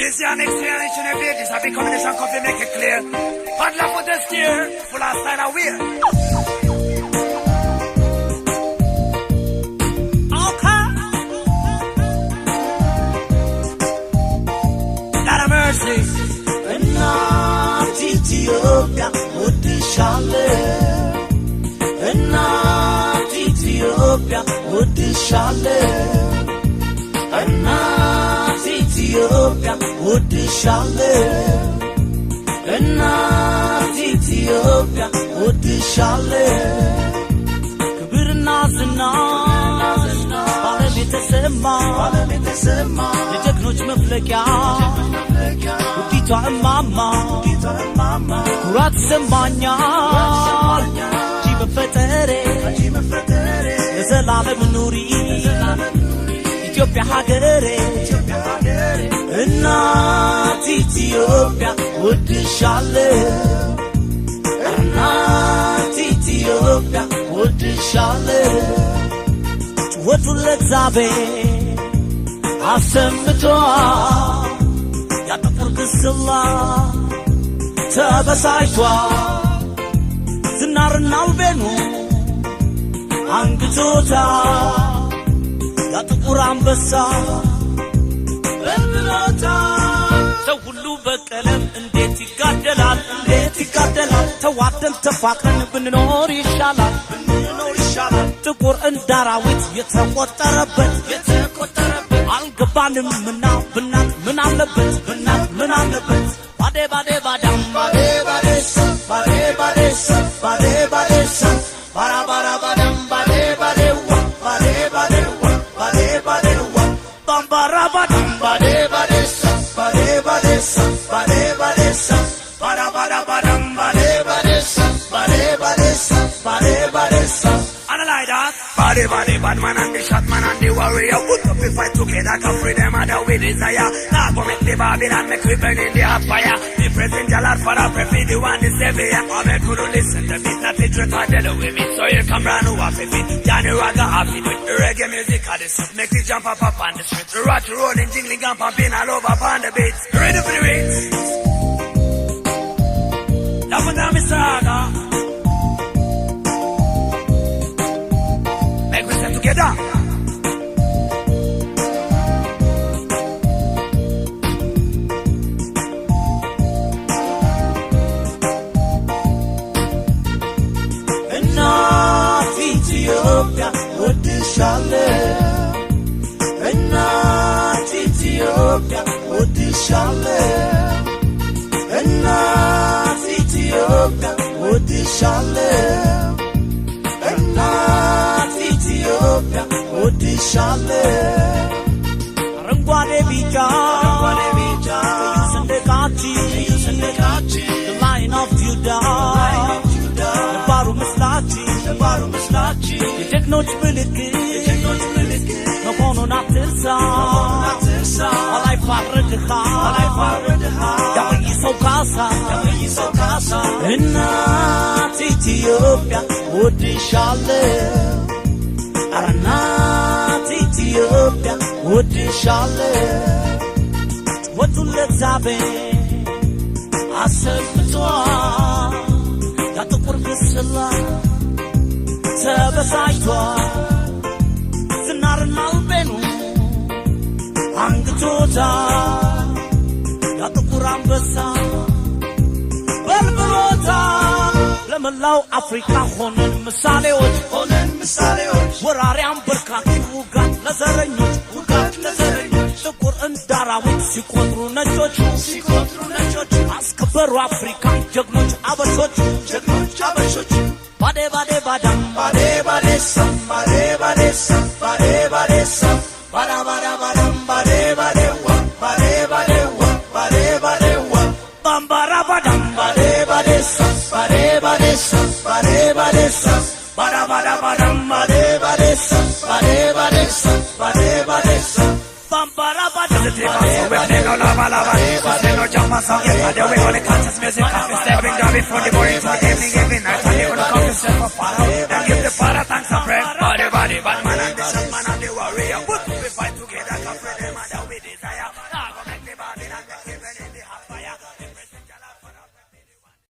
this year, next year, each and every day, this will be combination coffee, make it clear. Hot love for the steer, full of style of wear. Okay. Lot of mercy. Enough Ethiopia, what the shale. Enough Ethiopia, what the shale. Enough Ethiopia, what the shale. Enough Ethiopia, what the shale. Kabir nazna, balemite sema, የጀግኖች መፍለቂያ ውዲቷ እማማ ኩራት ሰማኛል አንቺ መፈጠሬ ለዘላለም ኑሪ ኢትዮጵያ ሀገሬ እናት ኢትዮጵያ ወድሻለሁ እናት ኢትዮጵያ ወድሻለሁ ጩኸቱን ለእግዚአብሔር አሰምቷል ያጠቁር ግስላ ተበሳጭቷል ዝናርና ውቤኑ አንግቶታል ያጥቁር አንበሳ በልብሎታል ሰው ሁሉ በቀለም እንዴት ይጋደላል ተዋደን ተፋቅረን ብንኖር ይሻላል ጥቁር እንዳራዊት የተቆጠረበት አልገባንምና ብናት ምን አለበት ባዴ ባዳም ባዴ ባራ ባዳም ባዴዋ ባምባራ ባዳም ባዴ ባራ ባዳም Analyze that. Body, bad man and the shot man and the warrior. Put up the fight together, can free them other with desire. Now go make the Babylon, make we burn in the hot fire. The present Jalad for the perfect, the one the savior. I make you to listen to me, not the truth I tell you with me. So you come round who have it. Johnny Raga have it with the reggae music of the street. Make the jump up on the street. The rock rolling, jingling, and pumping all over on the beats. Ready for the race? Love and down, Mr. Raga. Together. Enough Ethiopia, what the shale. Enough Ethiopia, what the shale. Enough Ethiopia, what the shale. ኢትዮጵያ ወድሻለሁ አረንጓዴ ቢጫ ሰንደቃችን the line of Judah ነባሩ ምስላችን የጀግኖች ምልክት መሆኑን አትርሳ አላይ ፋረድኻ ያበይሰው ካሳ እናት ኢትዮጵያ ወድሻለሁ እናት ኢትዮጵያ ወድሻለሁ ወቱን ለእግዚአብሔር አሰምቷል ያጥቁር ግስላ ተበሳጭቷል ዝናርና ውቤኑ አንግቶታል ያጥቁር አንበሳ በልብሎታል ለመላው አፍሪካ ሆነን ምሳሌዎች ወራሪያን በርካኪ ውጋት ለዘረኞች ጥቁር እንዳራዊት ሲቆጥሩ ነጮቹ አስከበሩ አፍሪካ ጀግኖች አበሾች ባዴ ባዳም ባራ ባዳም ባዴዋ ባምባራ ባዳም Badam badesa Bambara badam no jump song yeah we gonna conscious music stepping down before the boring for giving night and you gonna come to step up and give the para thanks a friend body bad man and the shot man and the warrior we fight together come friend